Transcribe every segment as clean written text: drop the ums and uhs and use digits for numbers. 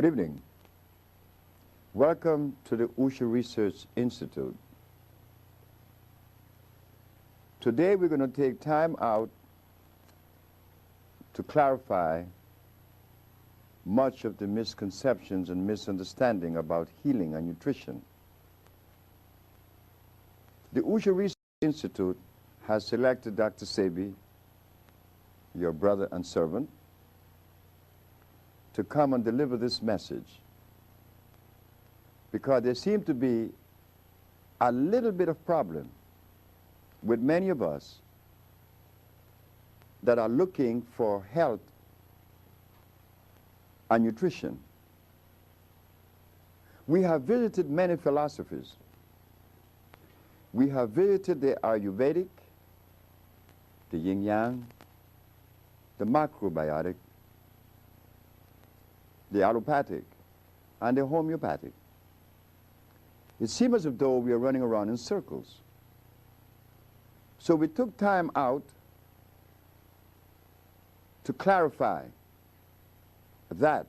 Good evening. Welcome to the Usha Research Institute. Today we're going to take time out to clarify much of the misconceptions and misunderstanding about healing and nutrition. The Usha Research Institute has selected Dr. Sebi, your brother and servant, to come and deliver this message, because there seems to be a little bit of problem with many of us that are looking for health and nutrition. We have visited many philosophies. We have visited the Ayurvedic, the yin-yang, the macrobiotic, the allopathic, and the homeopathic. It seems as though we are running around in circles. So we took time out to clarify that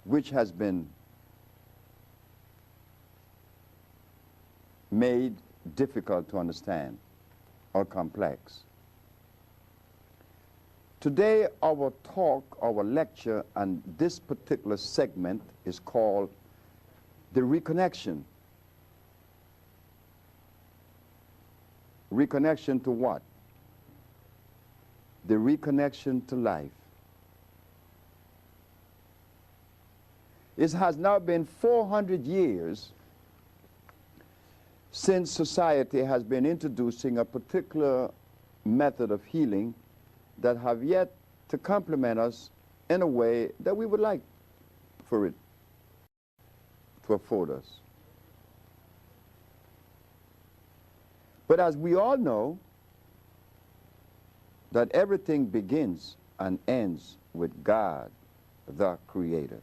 which has been made difficult to understand or complex. Today, our talk, our lecture, and this particular segment is called The Reconnection. Reconnection to what? The reconnection to life. It has now been 400 years since society has been introducing a particular method of healing that have yet to complement us in a way that we would like for it to afford us. But as we all know, that everything begins and ends with God, the Creator.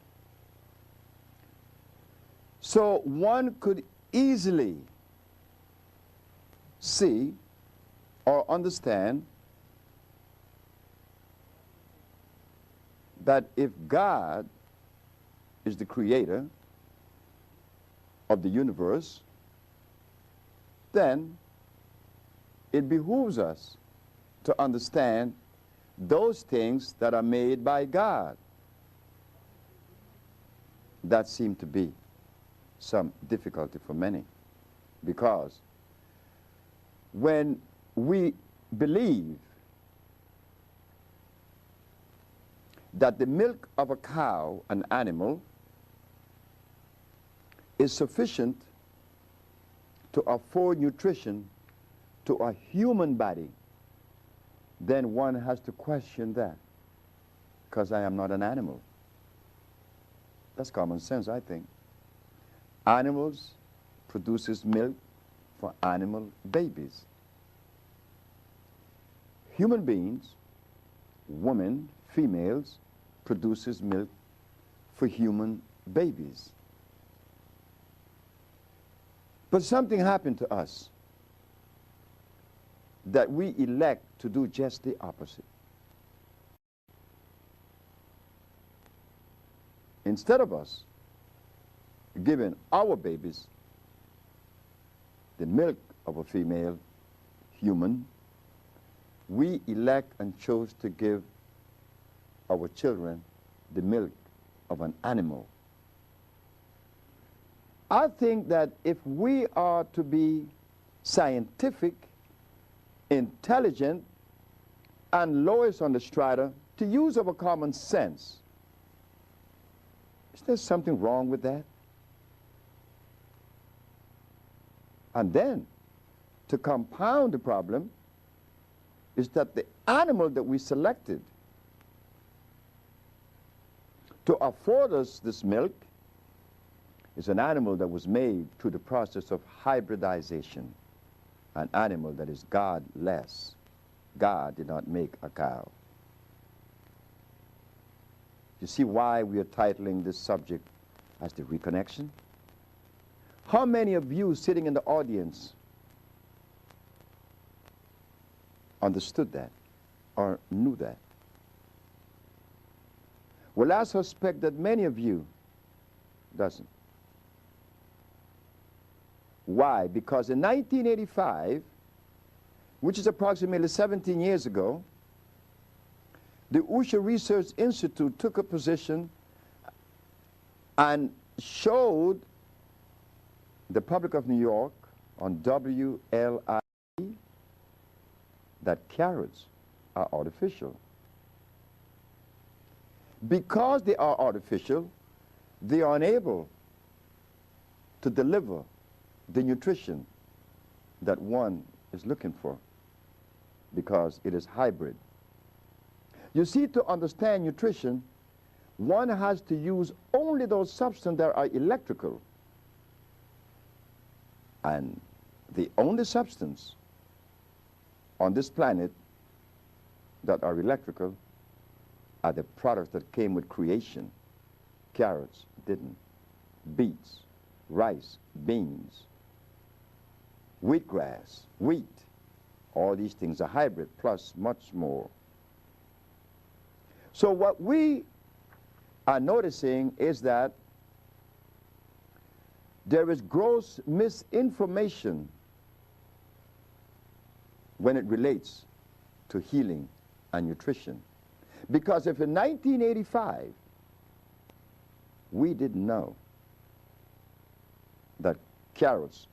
So one could easily see or understand that if God is the creator of the universe, then it behooves us to understand those things that are made by God. That seemed to be some difficulty for many, because when we believe that the milk of a cow, an animal, is sufficient to afford nutrition to a human body, then one has to question that, because I am not an animal. That's common sense, I think. Animals produces milk for animal babies. Human beings, women, females, produces milk for human babies. But something happened to us that we elect to do just the opposite. Instead of us giving our babies the milk of a female human, we elect and chose to give our children the milk of an animal. I think that if we are to be scientific, intelligent, and lowest on the strata, to use our common sense, is there something wrong with that? And then, to compound the problem, is that the animal that we selected to afford us this milk is an animal that was made through the process of hybridization, an animal that is godless. God did not make a cow. You see why we are titling this subject as The Reconnection? How many of you sitting in the audience understood that or knew that? Well, I suspect that many of you doesn't. Why? Because in 1985, which is approximately 17 years ago, the Usher Research Institute took a position and showed the public of New York on WLI that carrots are artificial. Because they are artificial, they are unable to deliver the nutrition that one is looking for, because it is hybrid. You see, to understand nutrition, one has to use only those substances that are electrical. And the only substance on this planet that are electrical are the products that came with creation. Carrots didn't. Beets, rice, beans, wheatgrass, wheat. All these things are hybrid, plus much more. So what we are noticing is that there is gross misinformation when it relates to healing and nutrition. Because if in 1985 we didn't know that carrots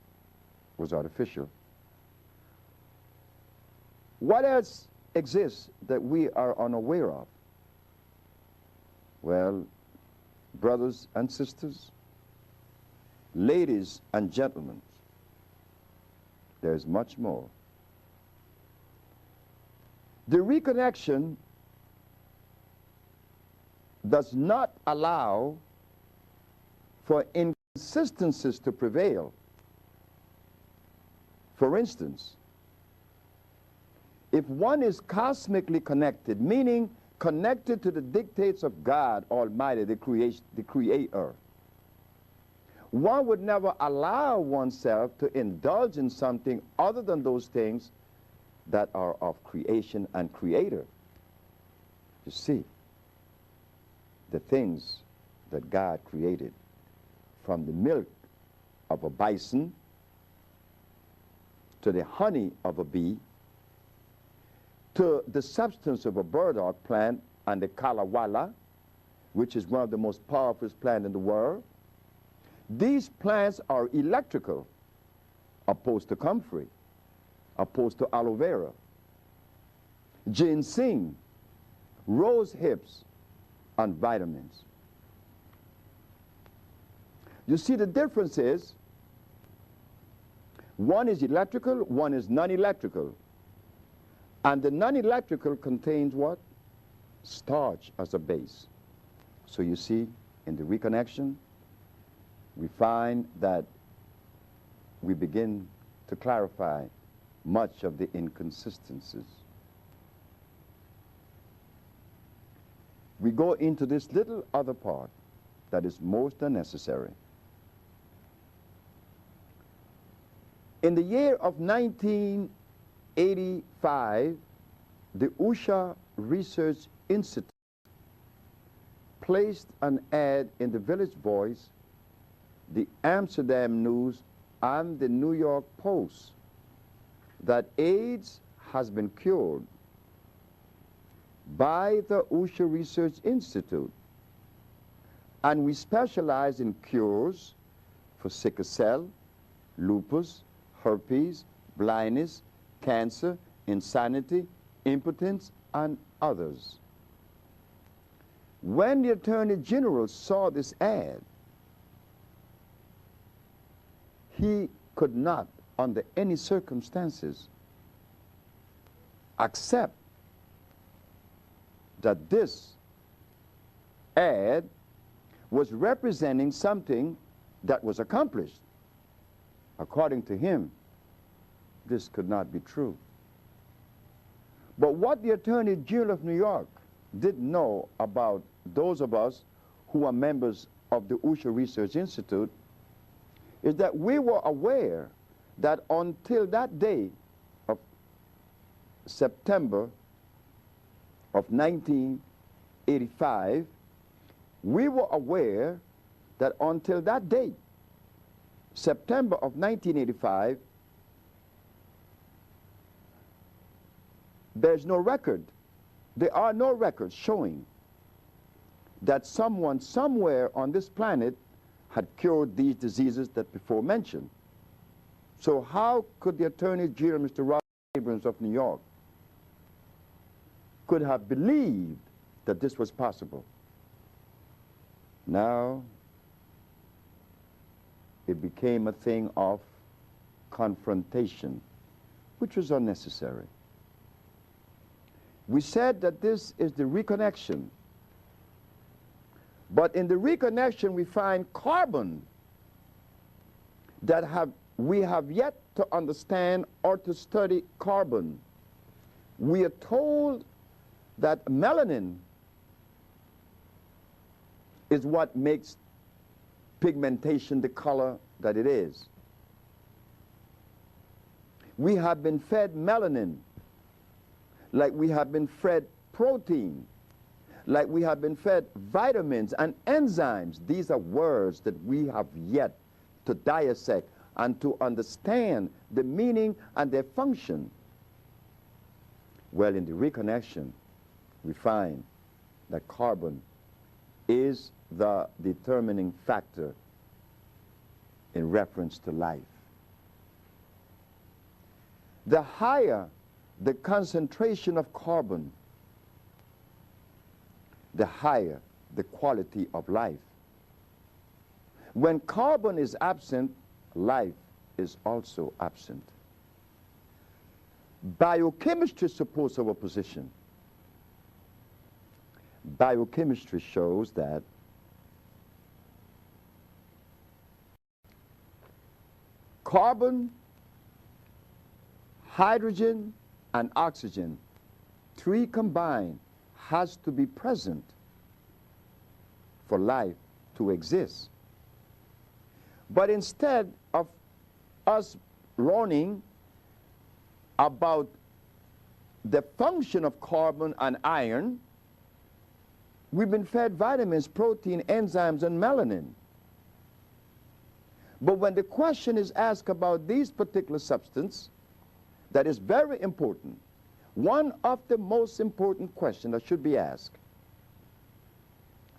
was artificial, what else exists that we are unaware of? Well, brothers and sisters, ladies and gentlemen, there's much more. The reconnection does not allow for inconsistencies to prevail. For instance, if one is cosmically connected, meaning connected to the dictates of God Almighty, the Creator, one would never allow oneself to indulge in something other than those things that are of creation and Creator. You see, the things that God created, from the milk of a bison to the honey of a bee, to the substance of a burdock plant and the kalawala, which is one of the most powerful plants in the world. These plants are electrical, opposed to comfrey, opposed to aloe vera, ginseng, rose hips, and vitamins. You see, the difference is one is electrical, one is non-electrical. And the non-electrical contains what? Starch as a base. So you see, in the reconnection, we find that we begin to clarify much of the inconsistencies. We go into this little other part that is most unnecessary. In the year of 1985, the Usher Research Institute placed an ad in the Village Voice, the Amsterdam News, and the New York Post that AIDS has been cured by the Usher Research Institute. And we specialize in cures for sickle cell, lupus, herpes, blindness, cancer, insanity, impotence, and others. When the Attorney General saw this ad, he could not, under any circumstances, accept that this ad was representing something that was accomplished. According to him, this could not be true. But what the Attorney General of New York didn't know about those of us who are members of the Usher Research Institute is that we were aware that until that day of September of 1985, we were aware that until that date, September of 1985, there's no record. There are no records showing that someone somewhere on this planet had cured these diseases that before mentioned. So how could the Attorney General, Mr. Robert Abrams of New York, could have believed that this was possible? Now, it became a thing of confrontation, which was unnecessary. We said that this is the reconnection. But in the reconnection, we find carbon that we have yet to understand or to study carbon. We are told that melanin is what makes pigmentation the color that it is. We have been fed melanin like we have been fed protein, like we have been fed vitamins and enzymes. These are words that we have yet to dissect and to understand the meaning and their function. Well, in the reconnection, we find that carbon is the determining factor in reference to life. The higher the concentration of carbon, the higher the quality of life. When carbon is absent, life is also absent. Biochemistry supports our position. Biochemistry shows that carbon, hydrogen, and oxygen, three combined, has to be present for life to exist. But instead of us learning about the function of carbon and iron, we've been fed vitamins, protein, enzymes, and melanin. But when the question is asked about these particular substances, that is very important. One of the most important questions that should be asked: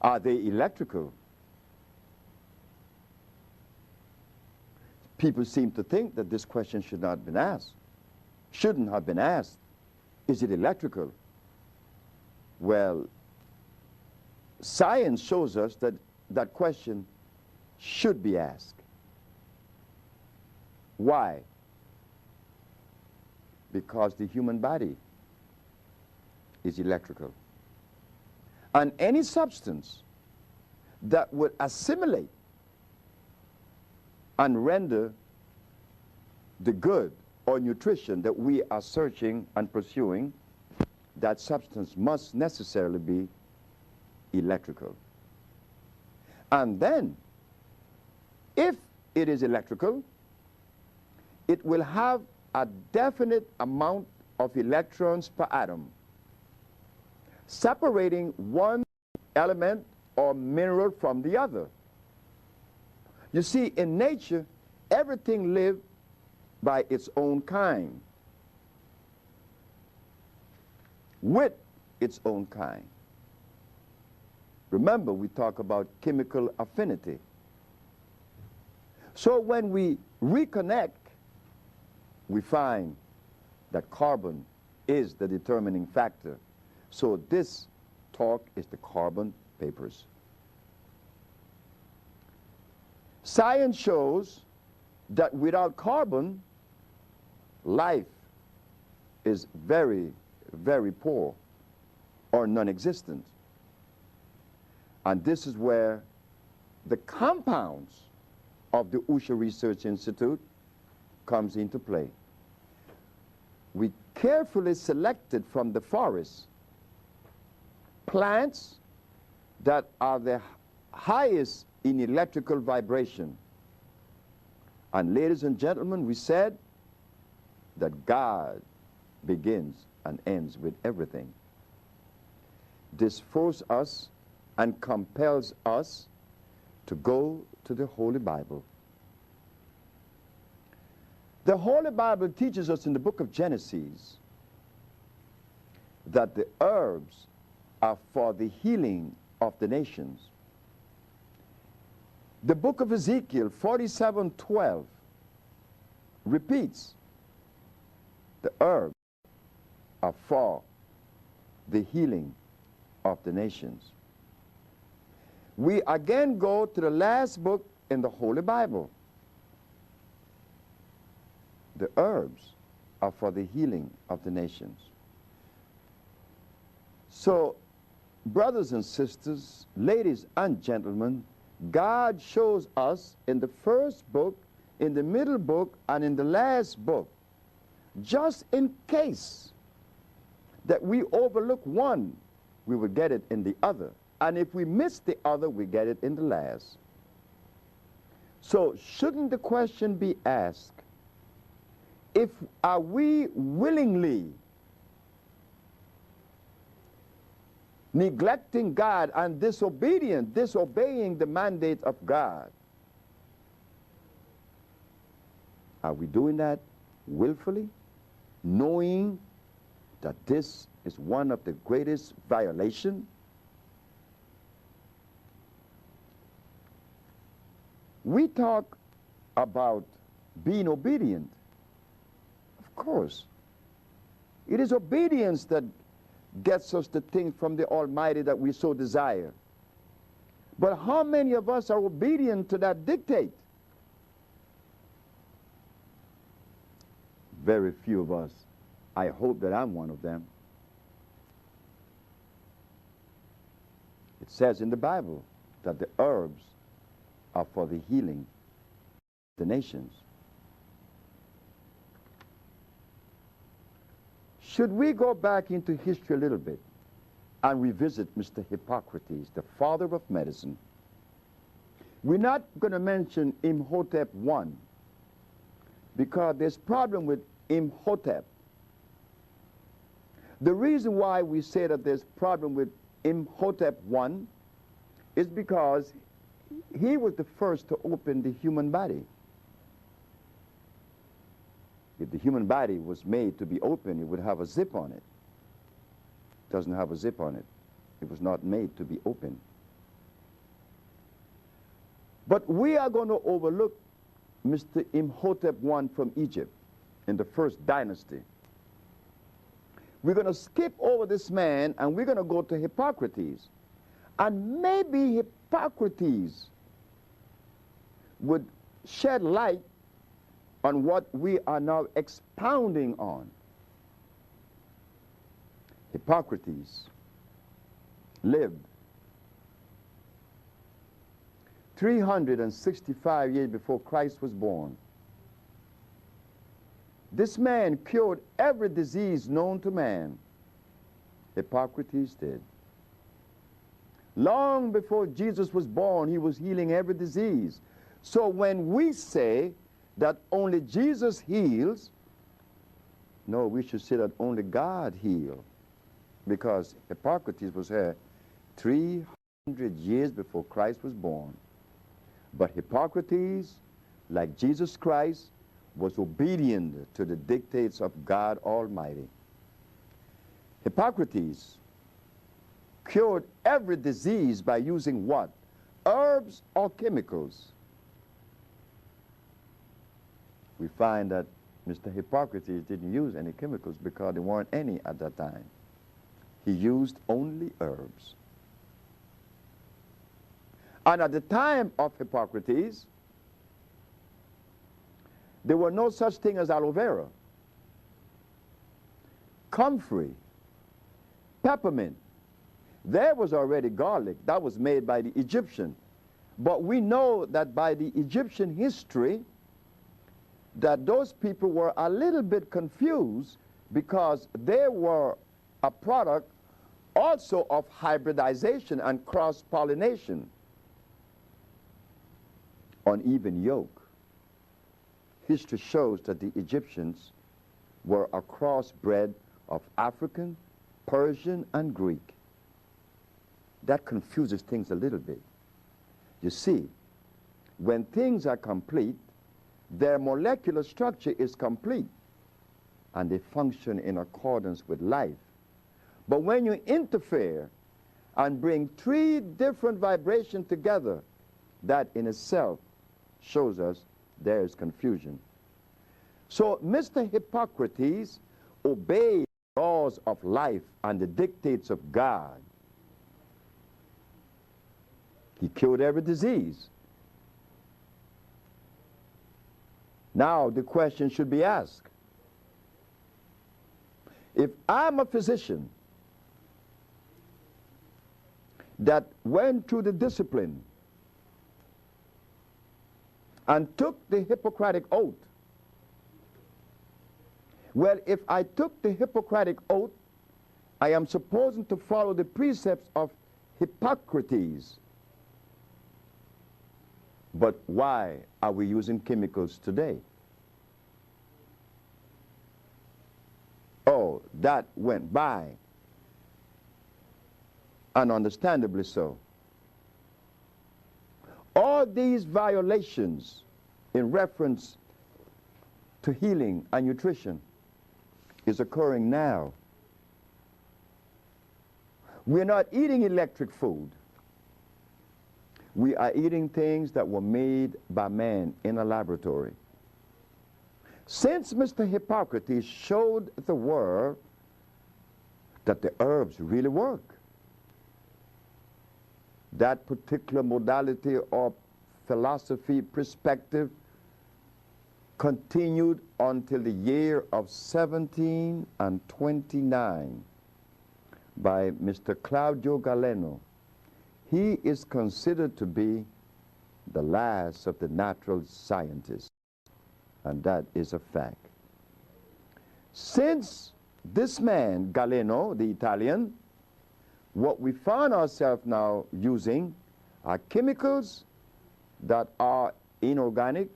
are they electrical? People seem to think that this question should not have been asked. Shouldn't have been asked. Is it electrical? Well, science shows us that that question should be asked. Why? Because the human body is electrical. And any substance that would assimilate and render the good or nutrition that we are searching and pursuing, that substance must necessarily be electrical. And then, if it is electrical, it will have a definite amount of electrons per atom, separating one element or mineral from the other. You see, in nature, everything lives by its own kind, with its own kind. Remember, we talk about chemical affinity. So when we reconnect, we find that carbon is the determining factor. So this talk is the carbon papers. Science shows that without carbon, life is very, very poor or non-existent. And this is where the compounds of the Usha Research Institute comes into play. We carefully selected from the forest plants that are the highest in electrical vibration. And ladies and gentlemen, we said that God begins and ends with everything. This forced us and compels us to go to the Holy Bible. The Holy Bible teaches us in the book of Genesis that the herbs are for the healing of the nations. The book of Ezekiel 47:12 repeats the herbs are for the healing of the nations. We again go to the last book in the Holy Bible. The herbs are for the healing of the nations. So, brothers and sisters, ladies and gentlemen, God shows us in the first book, in the middle book, and in the last book, just in case that we overlook one, we will get it in the other. And if we miss the other, we get it in the last. So shouldn't the question be asked, are we willingly neglecting God and disobeying the mandate of God? Are we doing that willfully, knowing that this is one of the greatest violations? We talk about being obedient. Of course. It is obedience that gets us the things from the Almighty that we so desire. But how many of us are obedient to that dictate? Very few of us. I hope that I'm one of them. It says in the Bible that the herbs are for the healing of the nations. Should we go back into history a little bit and revisit Mr. Hippocrates, the father of medicine? We're not going to mention Imhotep I because there's problem with Imhotep. The reason why we say that there's problem with Imhotep I is because he was the first to open the human body. If the human body was made to be open, it would have a zip on it. It doesn't have a zip on it. It was not made to be open. But we are going to overlook Mr. Imhotep I from Egypt in the first dynasty. We're going to skip over this man and we're going to go to Hippocrates. And maybe Hippocrates would shed light on what we are now expounding on. Hippocrates lived 365 years before Christ was born. This man cured every disease known to man. Hippocrates did. Long before Jesus was born, he was healing every disease. So when we say that only Jesus heals, no, we should say that only God heals, because Hippocrates was here 300 years before Christ was born. But Hippocrates, like Jesus Christ, was obedient to the dictates of God Almighty. Hippocrates cured every disease by using what? Herbs or chemicals? We find that Mr. Hippocrates didn't use any chemicals because there weren't any at that time. He used only herbs. And at the time of Hippocrates, there were no such thing as aloe vera, comfrey, peppermint. There was already garlic. That was made by the Egyptian. But we know that by the Egyptian history, that those people were a little bit confused because they were a product also of hybridization and cross-pollination. Uneven yoke. History shows that the Egyptians were a crossbred of African, Persian, and Greek. that confuses things a little bit. You see, when things are complete, their molecular structure is complete, and they function in accordance with life. But when you interfere and bring three different vibrations together, that in itself shows us there is confusion. So Mr. Hippocrates obeyed the laws of life and the dictates of God. He cured every disease. Now the question should be asked, if I'm a physician that went through the discipline and took the Hippocratic oath, well, if I took the Hippocratic oath, I am supposed to follow the precepts of Hippocrates. But why are we using chemicals today? Oh, that went by, and understandably so. All these violations in reference to healing and nutrition is occurring now. We're not eating electric food. We are eating things that were made by man in a laboratory. Since Mr. Hippocrates showed the world that the herbs really work, that particular modality or philosophy perspective continued until the year of 1729 by Mr. Claudio Galeno. He is considered to be the last of the natural scientists, and that is a fact. Since this man, Galeno, the Italian, what we find ourselves now using are chemicals that are inorganic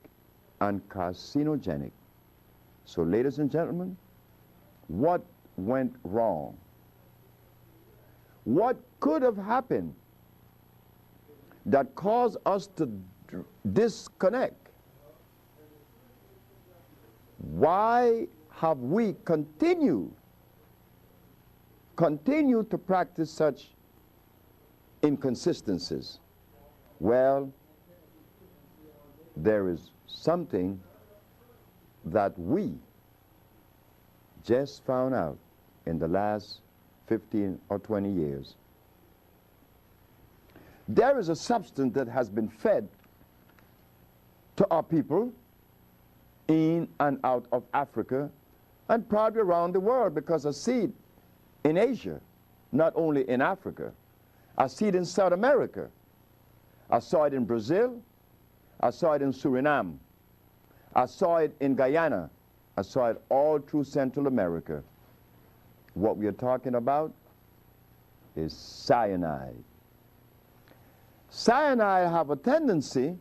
and carcinogenic. So, ladies and gentlemen, what went wrong? What could have happened that caused us to disconnect? Why have we continued to practice such inconsistencies? Well, there is something that we just found out in the last 15 or 20 years. There is a substance that has been fed to our people in and out of Africa and probably around the world, because a seed in Asia, not only in Africa, a seed in South America. I saw it in Brazil, I saw it in Suriname, I saw it in Guyana, I saw it all through Central America. What we are talking about is cyanide. Cyanide have a tendency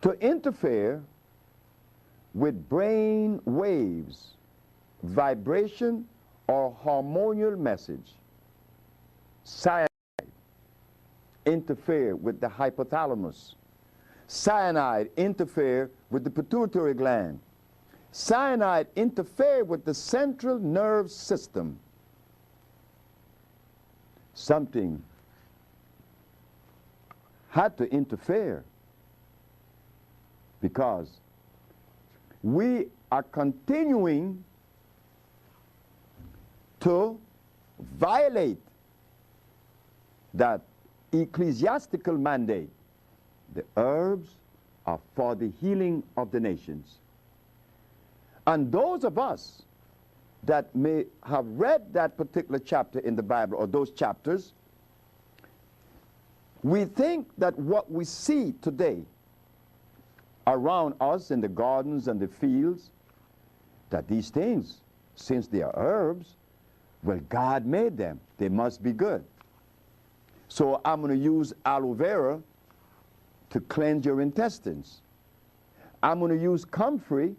to interfere with brain waves, vibration, or hormonal message. Cyanide interfere with the hypothalamus. Cyanide interfere with the pituitary gland. Cyanide interfere with the central nerve system. Something had to interfere, because we are continuing to violate that ecclesiastical mandate. The herbs are for the healing of the nations. And those of us that may have read that particular chapter in the Bible, or those chapters, we think that what we see today around us in the gardens and the fields, that these things, since they are herbs, well, God made them. They must be good. So I'm going to use aloe vera to cleanse your intestines. I'm going to use comfrey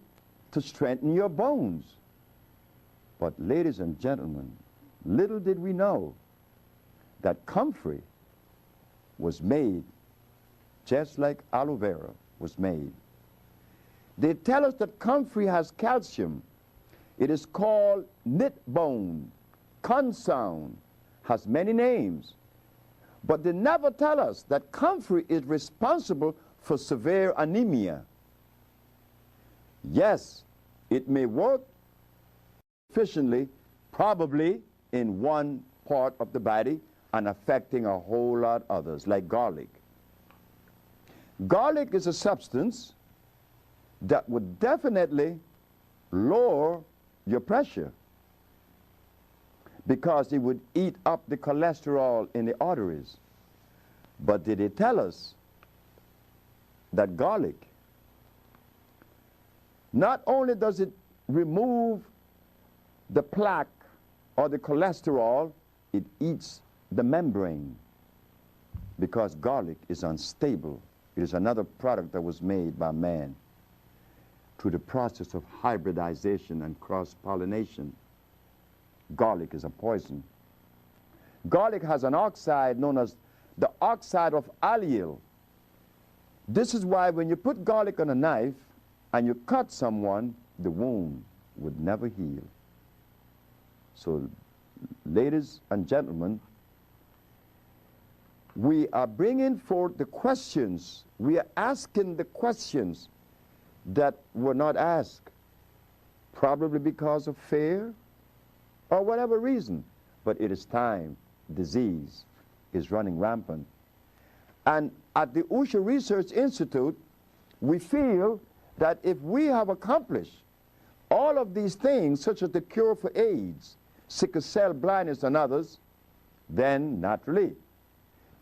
to strengthen your bones. But ladies and gentlemen, little did we know that comfrey was made just like aloe vera was made. They tell us that comfrey has calcium. It is called knit bone, consound, has many names. But they never tell us that comfrey is responsible for severe anemia. Yes, it may work efficiently, probably in one part of the body and affecting a whole lot others, like garlic. Garlic is a substance that would definitely lower your pressure because it would eat up the cholesterol in the arteries. But did they tell us that garlic, not only does it remove the plaque or the cholesterol, it eats the membrane because garlic is unstable. It is another product that was made by man through the process of hybridization and cross-pollination. Garlic is a poison. Garlic has an oxide known as the oxide of allyl. This is why when you put garlic on a knife and you cut someone, the wound would never heal. So, ladies and gentlemen, we are bringing forth the questions. We are asking the questions that were not asked, probably because of fear or whatever reason. But it is time. Disease is running rampant. And at the Usha Research Institute, we feel that if we have accomplished all of these things, such as the cure for AIDS, sickle cell blindness, and others, then naturally,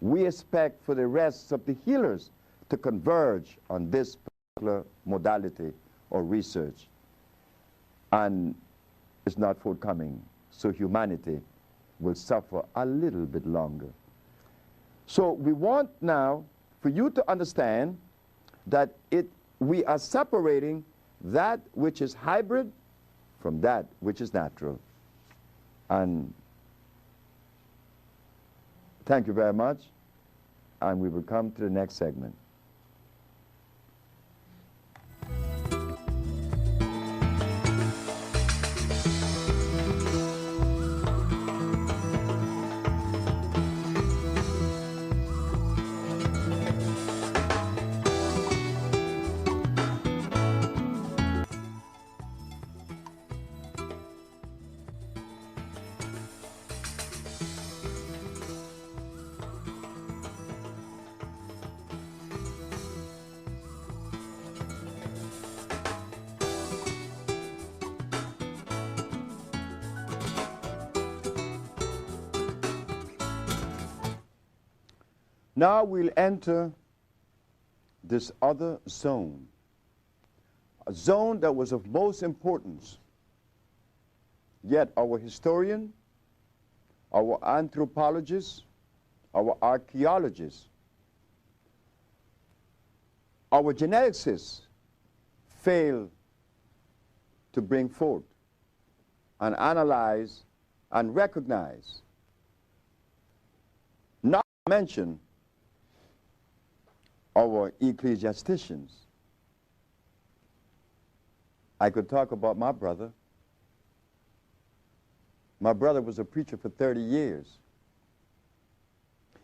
we expect for the rest of the healers to converge on this particular modality or research. And it's not forthcoming, so humanity will suffer a little bit longer. So we want now for you to understand that we are separating that which is hybrid from that which is natural. And thank you very much, and we will come to the next segment. Now we'll enter this other zone, a zone that was of most importance. Yet our historian, our anthropologists, our archaeologists, our geneticists fail to bring forth and analyze and recognize, not to mention our ecclesiasticians. I could talk about my brother. My brother was a preacher for 30 years.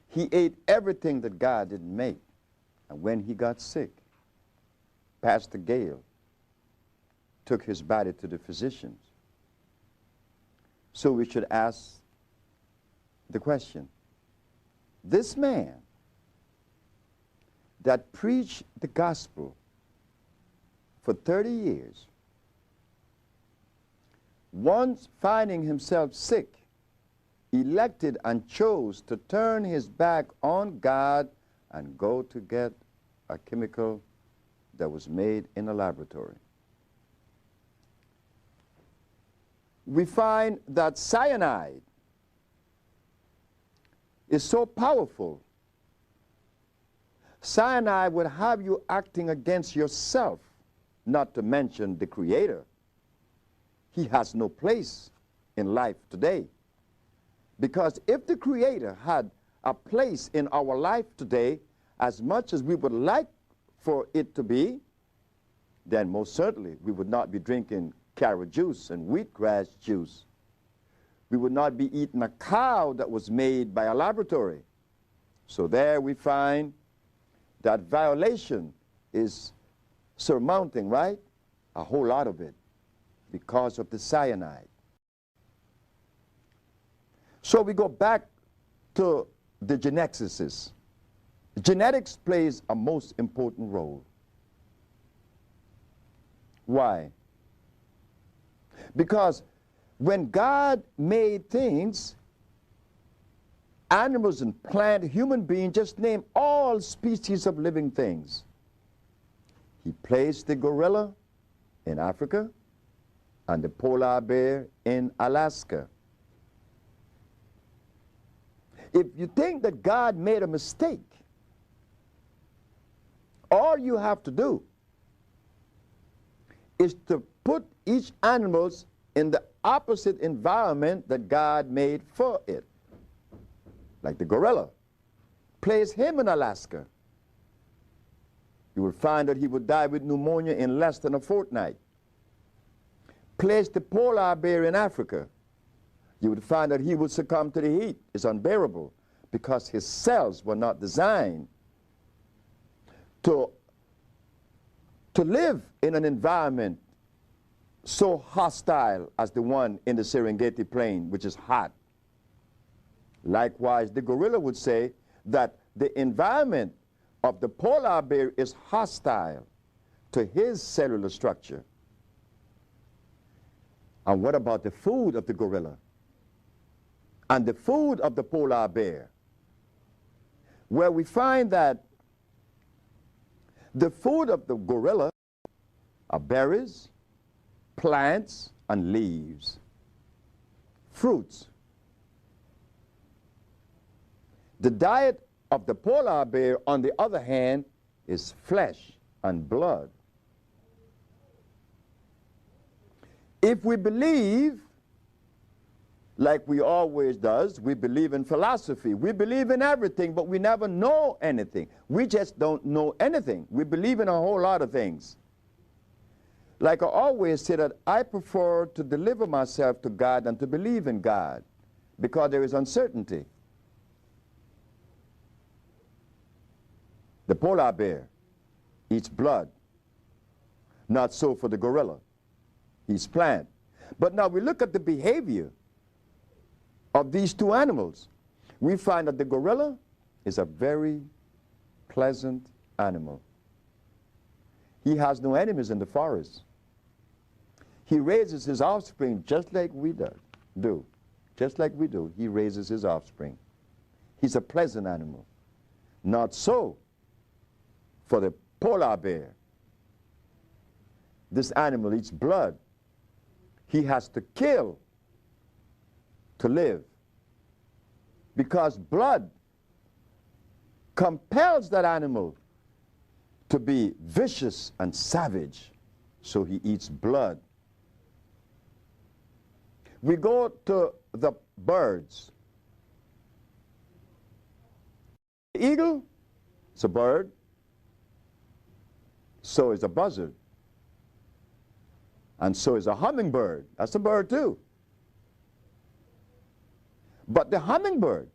He ate everything that God didn't make. And when he got sick, Pastor Gale took his body to the physicians. So we should ask the question, this man that preached the gospel for 30 years, once finding himself sick, elected and chose to turn his back on God and go to get a chemical that was made in a laboratory. We find that cyanide is so powerful. Cyanide would have you acting against yourself, not to mention the Creator. He has no place in life today. Because if the Creator had a place in our life today, as much as we would like for it to be, then most certainly we would not be drinking carrot juice and wheatgrass juice. We would not be eating a cow that was made by a laboratory. So there we find that violation is surmounting, right? A whole lot of it because of the cyanide. So we go back to the geneticists. Genetics plays a most important role. Why? Because when God made things, animals and plant, human beings, just name all species of living things. He placed the gorilla in Africa and the polar bear in Alaska. If you think that God made a mistake, all you have to do is to put each animal in the opposite environment that God made for it. Like the gorilla. Place him in Alaska. You will find that he would die with pneumonia in less than a fortnight. Place the polar bear in Africa. You would find that he would succumb to the heat. It's unbearable because his cells were not designed to live in an environment so hostile as the one in the Serengeti Plain, which is hot. Likewise, the gorilla would say that the environment of the polar bear is hostile to his cellular structure. And what about the food of the gorilla? And the food of the polar bear? Where we find that the food of the gorilla are berries, plants, and leaves, fruits. The diet of the polar bear, on the other hand, is flesh and blood. If we believe, like we always does, we believe in philosophy. We believe in everything, but we never know anything. We just don't know anything. We believe in a whole lot of things. Like I always say that I prefer to deliver myself to God than to believe in God because there is uncertainty. The polar bear eats blood. Not so for the gorilla. Eats plant. But now we look at the behavior of these two animals. We find that the gorilla is a very pleasant animal. He has no enemies in the forest. He raises his offspring just like we do. Just like we do, he raises his offspring. He's a pleasant animal. Not so for the polar bear. This animal eats blood. He has to kill to live, because blood compels that animal to be vicious and savage, so he eats blood. We go to the birds. The eagle is a bird, so is a buzzard, and so is a hummingbird. That's a bird too. But the hummingbird,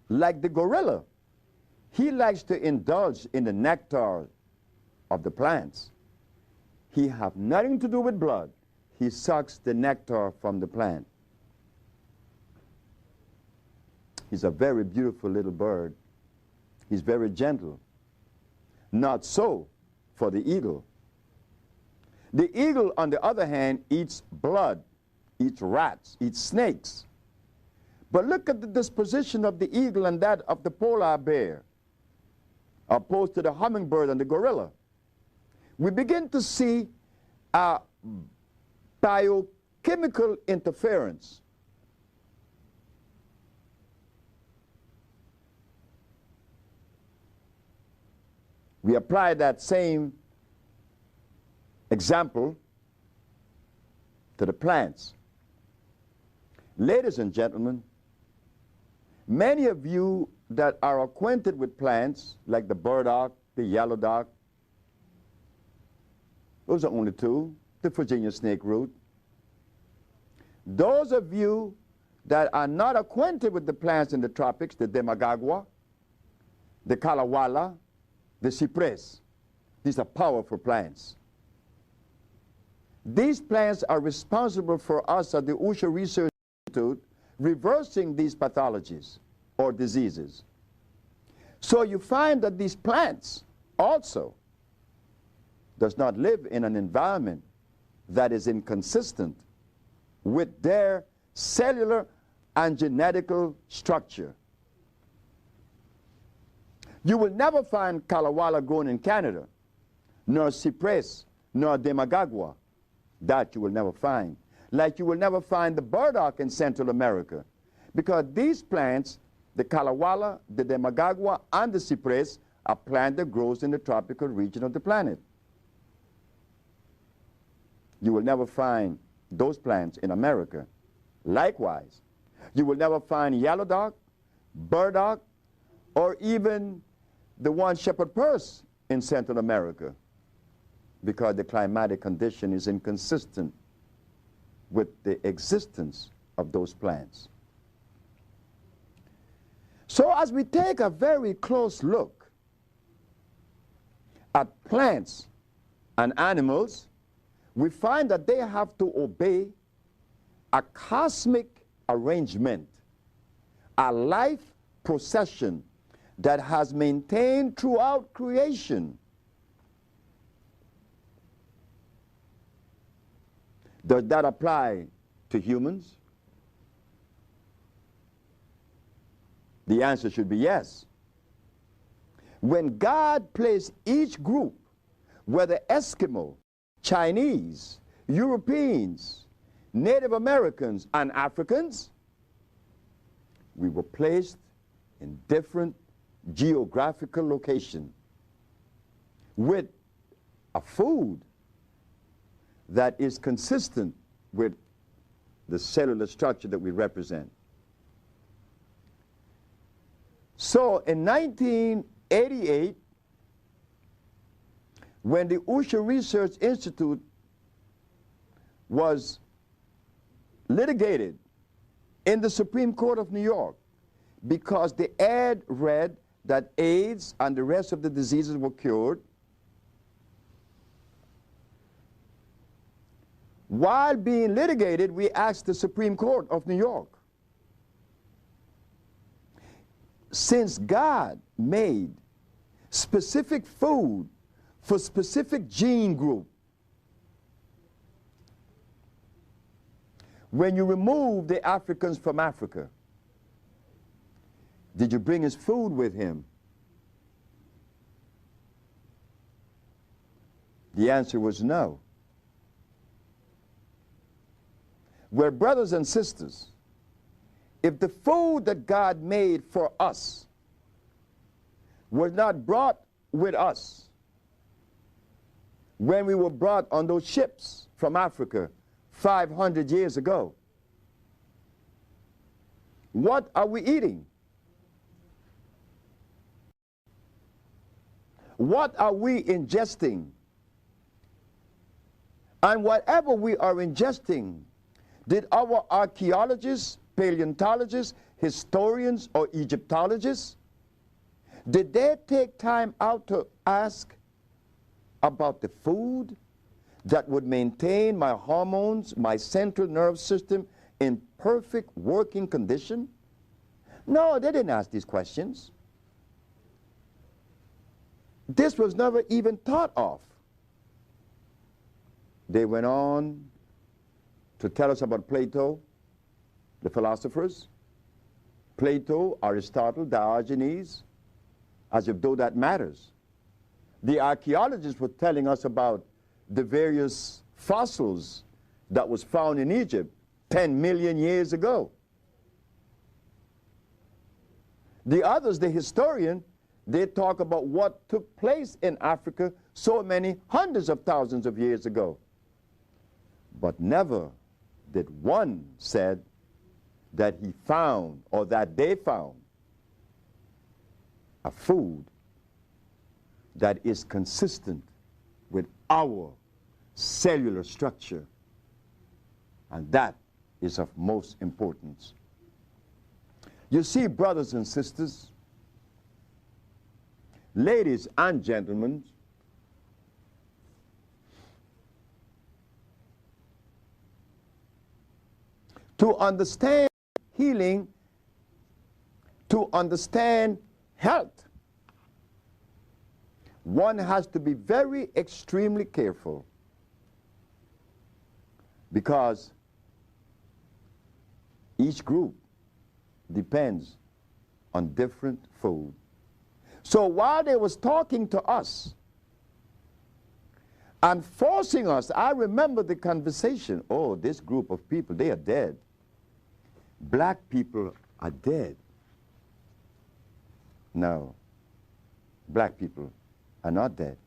like the gorilla, he likes to indulge in the nectar of the plants. He has nothing to do with blood. He sucks the nectar from the plant. He's a very beautiful little bird. He's very gentle. Not so for the eagle. The eagle, on the other hand, eats blood, eats rats, eats snakes. But look at the disposition of the eagle and that of the polar bear, opposed to the hummingbird and the gorilla. We begin to see a biochemical interference. We apply that same example to the plants. Ladies and gentlemen, Many of you that are acquainted with plants, like the burdock, the yellow dock, those are only two, the Virginia snake root. Those of you that are not acquainted with the plants in the tropics, the demagagua, the kalawala, the cypress, these are powerful plants. These plants are responsible for us at the Usha Research Institute reversing these pathologies or diseases. So you find that these plants also does not live in an environment that is inconsistent with their cellular and genetical structure. You will never find kalawala grown in Canada, nor cypress, nor demagagua. That you will never find. Like you will never find the burdock in Central America, because these plants, the kalawala, the demagagua, and the cypress, are plant that grows in the tropical region of the planet. You will never find those plants in America. Likewise, you will never find yellow dock, burdock, or even the one shepherd purse in Central America, because the climatic condition is inconsistent with the existence of those plants. So as we take a very close look at plants and animals, we find that they have to obey a cosmic arrangement, a life procession that has maintained throughout creation. Does that apply to humans? The answer should be yes. When God placed each group, whether Eskimo, Chinese, Europeans, Native Americans, and Africans, we were placed in different geographical locations with a food that is consistent with the cellular structure that we represent. So in 1988, when the Usha Research Institute was litigated in the Supreme Court of New York because the ad read that AIDS and the rest of the diseases were cured, while being litigated, we asked the Supreme Court of New York, since God made specific food for specific gene group, when you remove the Africans from Africa, did you bring his food with him? The answer was no. We're brothers and sisters. If the food that God made for us was not brought with us when we were brought on those ships from Africa 500 years ago, what are we eating? What are we ingesting? And whatever we are ingesting, did our archaeologists, paleontologists, historians, or Egyptologists, did they take time out to ask about the food that would maintain my hormones, my central nervous system in perfect working condition? No, they didn't ask these questions. This was never even thought of. They went on to tell us about Plato, the philosophers, Plato, Aristotle, Diogenes, as if though that matters. The archaeologists were telling us about the various fossils that was found in Egypt 10 million years ago. The others, the historian, they talk about what took place in Africa so many hundreds of thousands of years ago. But never did one said that he found, or that they found, a food that is consistent with our cellular structure. And that is of most importance. You see, brothers and sisters, ladies and gentlemen, to understand healing, to understand health, one has to be very extremely careful, because each group depends on different food. So while they was talking to us and forcing us, I remember the conversation, oh, this group of people, they are dead. Black people are dead. No, black people are not dead.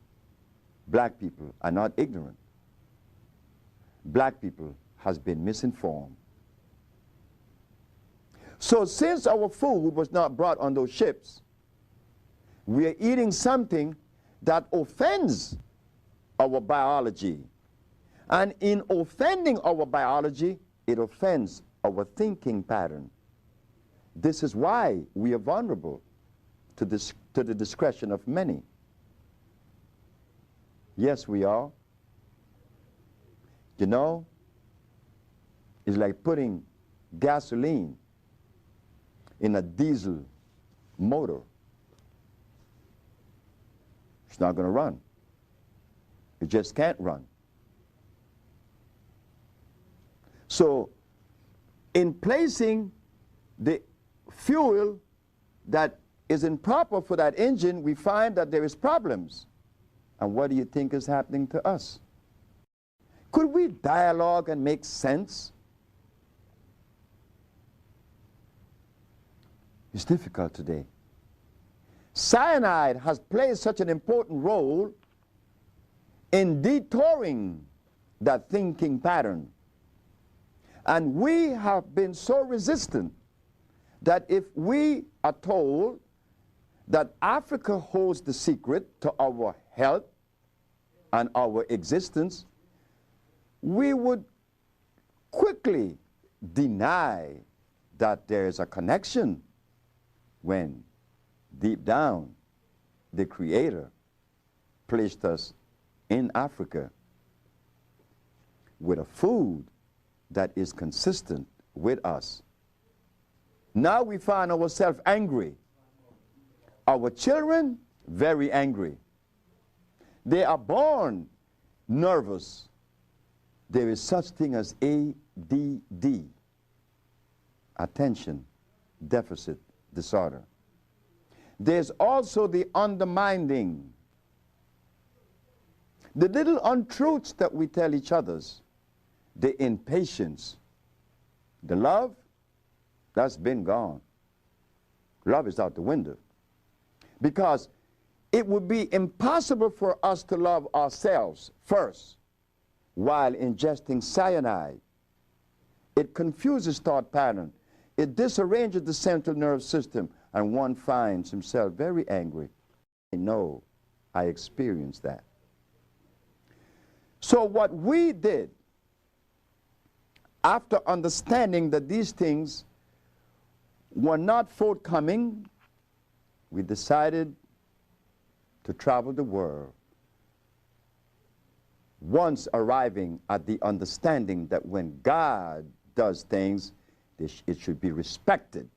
Black people are not ignorant. Black people has been misinformed. So since our food was not brought on those ships, we are eating something that offends our biology. And in offending our biology, it offends our thinking pattern. This is why we are vulnerable to the discretion of many. Yes, we are. You know, it's like putting gasoline in a diesel motor. It's not going to run. It just can't run. So, in placing the fuel that is improper for that engine, we find that there is problems. And what do you think is happening to us? Could we dialogue and make sense? It's difficult today. Cyanide has played such an important role in detouring that thinking pattern. And we have been so resistant that if we are told that Africa holds the secret to our health and our existence, we would quickly deny that there is a connection when deep down the Creator placed us in Africa with a food that is consistent with us. Now we find ourselves angry. Our children, very angry. They are born nervous. There is such thing as ADD, attention deficit disorder. There's also the undermining, the little untruths that we tell each others, the impatience, the love, that's been gone. Love is out the window. Because it would be impossible for us to love ourselves first while ingesting cyanide. It confuses thought pattern. It disarranges the central nervous system, and one finds himself very angry. I know, I experienced that. So what we did, after understanding that these things were not forthcoming, we decided to travel the world, once arriving at the understanding that when God does things, it should be respected.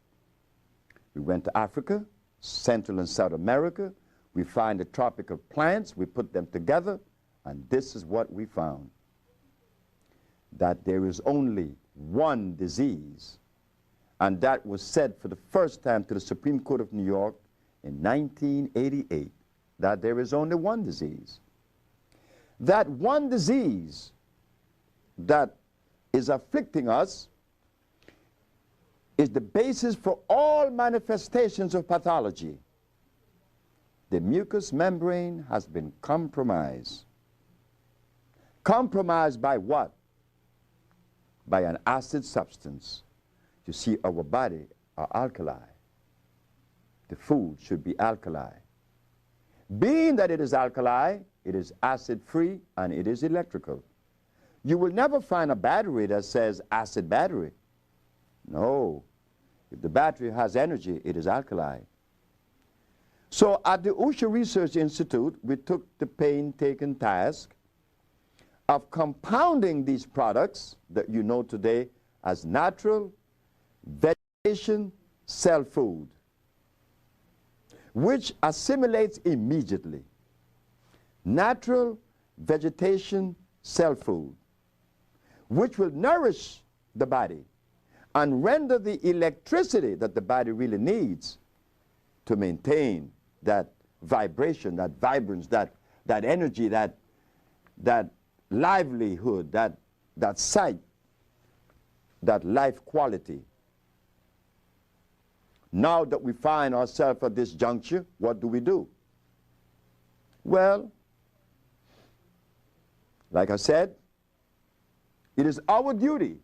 We went to Africa, Central and South America. We find the tropical plants, we put them together, and this is what we found: that there is only one disease. And that was said for the first time to the Supreme Court of New York in 1988, that there is only one disease. That one disease that is afflicting us is the basis for all manifestations of pathology. The mucous membrane has been compromised. Compromised by what? By an acid substance. You see, our body are alkali. The food should be alkali. Being that it is alkali, it is acid-free and it is electrical. You will never find a battery that says acid battery. No. If the battery has energy, it is alkali. So at the Usha Research Institute, we took the painstaking task of compounding these products that you know today as natural vegetation cell food, which assimilates immediately. Natural vegetation cell food, which will nourish the body and render the electricity that the body really needs to maintain that vibration, that vibrance, that energy, that livelihood, that sight, that life quality. Now that we find ourselves at this juncture, what do? Well, like I said, it is our duty.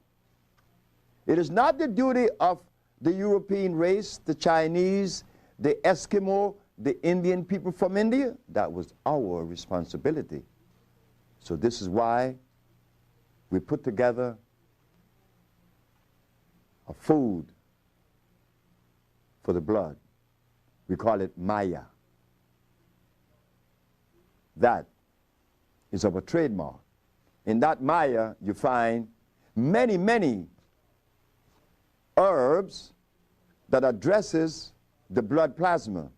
It is not the duty of the European race, the Chinese, the Eskimo, the Indian people from India. That was our responsibility. So this is why we put together a food for the blood. We call it Maya. That is our trademark. In that Maya, you find many, many herbs that addresses the blood plasma.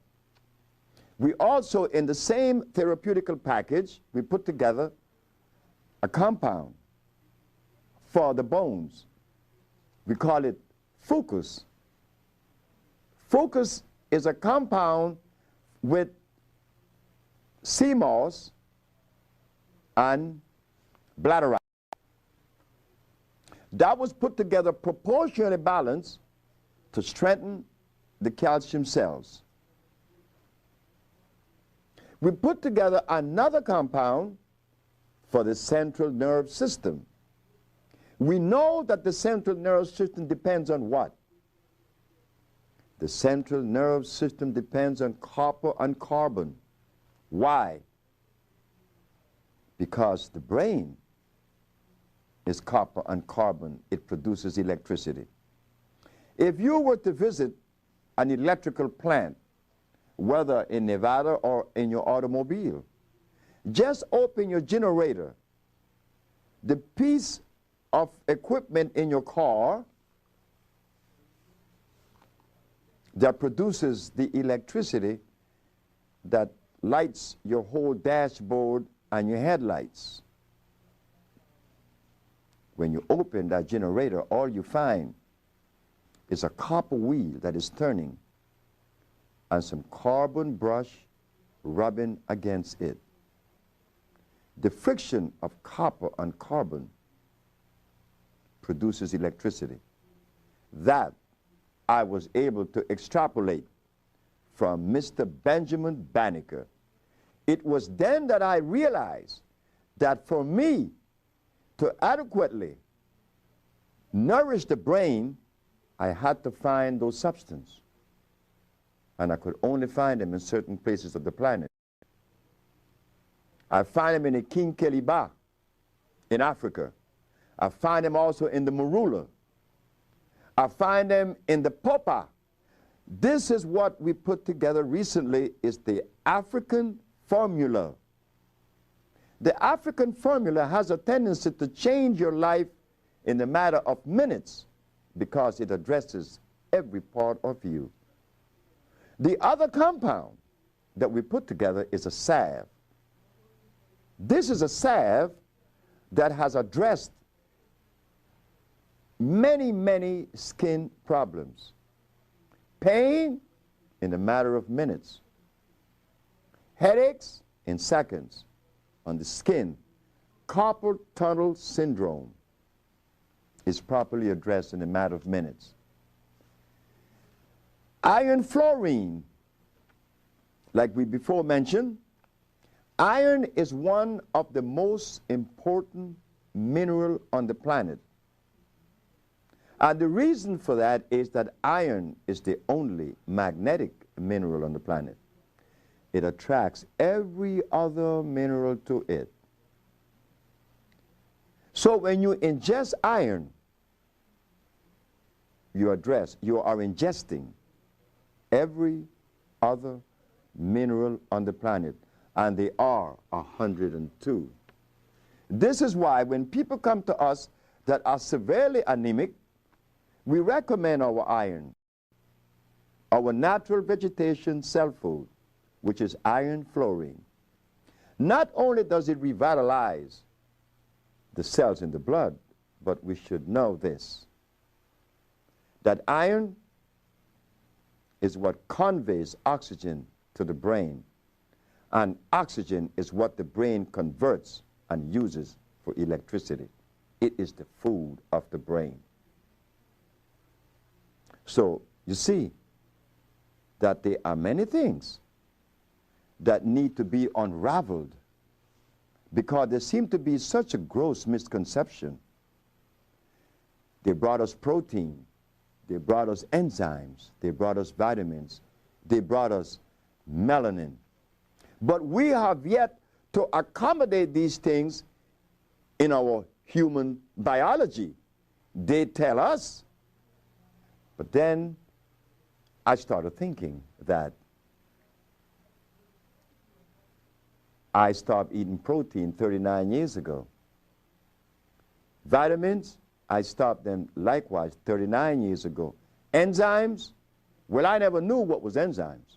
We also, in the same therapeutical package, we put together a compound for the bones. We call it Fucus. Fucus is a compound with sea moss and bladderwrack. That was put together proportionally balanced to strengthen the calcium cells. We put together another compound for the central nerve system. We know that the central nerve system depends on what? The central nerve system depends on copper and carbon. Why? Because the brain is copper and carbon. It produces electricity. If you were to visit an electrical plant, whether in Nevada or in your automobile, just open your generator. The piece of equipment in your car that produces the electricity that lights your whole dashboard and your headlights. When you open that generator, all you find is a copper wheel that is turning and some carbon brush rubbing against it. The friction of copper and carbon produces electricity. That I was able to extrapolate from Mr. Benjamin Banneker. It was then that I realized that for me to adequately nourish the brain, I had to find those substances. And I could only find them in certain places of the planet. I find them in the King Keliba in Africa. I find them also in the Marula. I find them in the Popa. This is what we put together recently, is the African formula. The African formula has a tendency to change your life in the matter of minutes because it addresses every part of you. The other compound that we put together is a salve. This is a salve that has addressed many, many skin problems. Pain in a matter of minutes. Headaches in seconds. On the skin, carpal tunnel syndrome is properly addressed in a matter of minutes. Iron fluorine, like we before mentioned, iron is one of the most important mineral on the planet. And the reason for that is that iron is the only magnetic mineral on the planet. It attracts every other mineral to it. So when you ingest iron, you are ingesting every other mineral on the planet, and they are 102. This is why when people come to us that are severely anemic, we recommend our iron, our natural vegetation cell food, which is iron fluorine. Not only does it revitalize the cells in the blood, but we should know this, that iron is what conveys oxygen to the brain, and oxygen is what the brain converts and uses for electricity. It is the food of the brain. So you see that there are many things that need to be unraveled, because there seemed to be such a gross misconception. They brought us protein, they brought us enzymes, they brought us vitamins, they brought us melanin. But we have yet to accommodate these things in our human biology. They tell us. But then I started thinking that I stopped eating protein 39 years ago. Vitamins, I stopped them likewise 39 years ago. Enzymes, well, I never knew what was enzymes.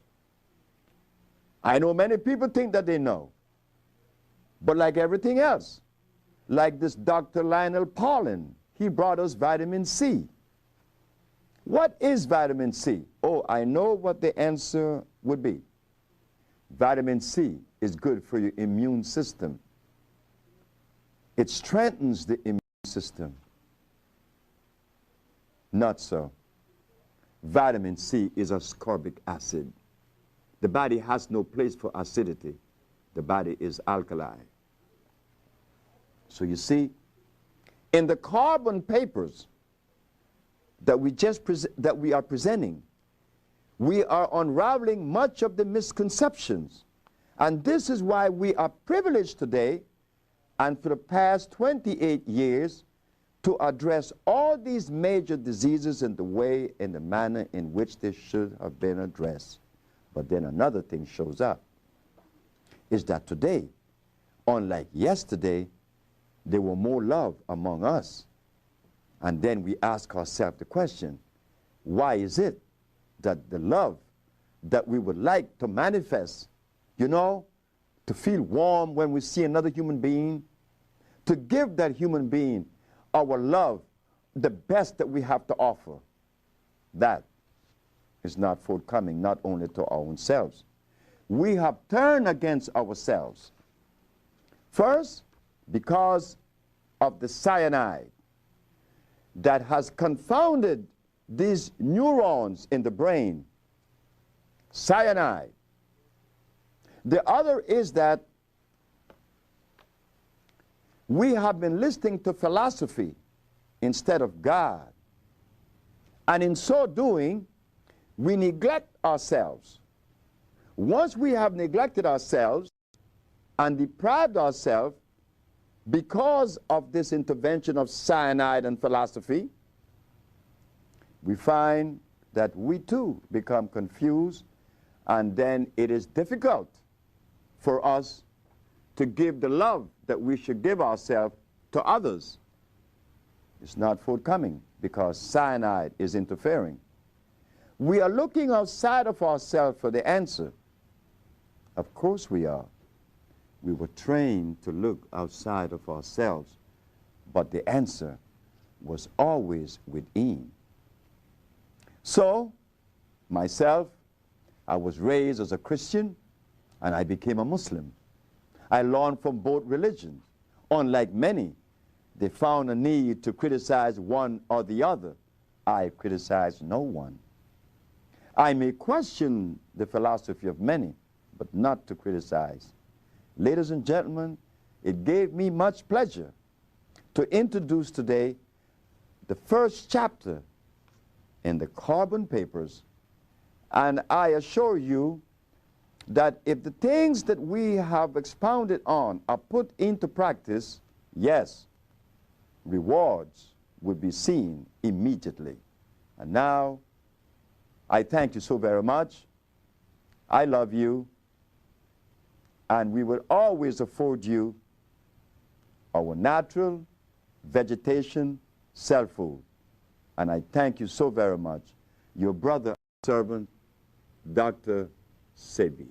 I know many people think that they know. But like everything else, like this Dr. Lionel Paulin, he brought us vitamin C. What is vitamin C? Oh, I know what the answer would be. Vitamin C is good for your immune system. It strengthens the immune system. Not so. Vitamin C is ascorbic acid. The body has no place for acidity. The body is alkali. So you see, in the carbon papers that we are presenting, we are unraveling much of the misconceptions. And this is why we are privileged today, and for the past 28 years, to address all these major diseases in the way, in the manner in which they should have been addressed. But then another thing shows up, is that today, unlike yesterday, there were more love among us. And then we ask ourselves the question, why is it that the love that we would like to manifest, you know, to feel warm when we see another human being, to give that human being our love, the best that we have to offer, that is not forthcoming, not only to our own selves. We have turned against ourselves. First, because of the cyanide that has confounded these neurons in the brain. Cyanide. The other is that we have been listening to philosophy instead of God. And in so doing, we neglect ourselves. Once we have neglected ourselves and deprived ourselves because of this intervention of cyanide and philosophy, we find that we too become confused, and then it is difficult for us to give the love that we should give ourselves to others. It's not forthcoming because cyanide is interfering. We are looking outside of ourselves for the answer. Of course we are. We were trained to look outside of ourselves, but the answer was always within. So, myself, I was raised as a Christian, and I became a Muslim. I learned from both religions. Unlike many, they found a need to criticize one or the other. I criticize no one. I may question the philosophy of many, but not to criticize. Ladies and gentlemen, it gave me much pleasure to introduce today the first chapter in the carbon papers, and I assure you that if the things that we have expounded on are put into practice, yes, rewards will be seen immediately. And now, I thank you so very much. I love you, and we will always afford you our natural vegetation self-food. And I thank you so very much. Your brother, servant, Dr. Sebi.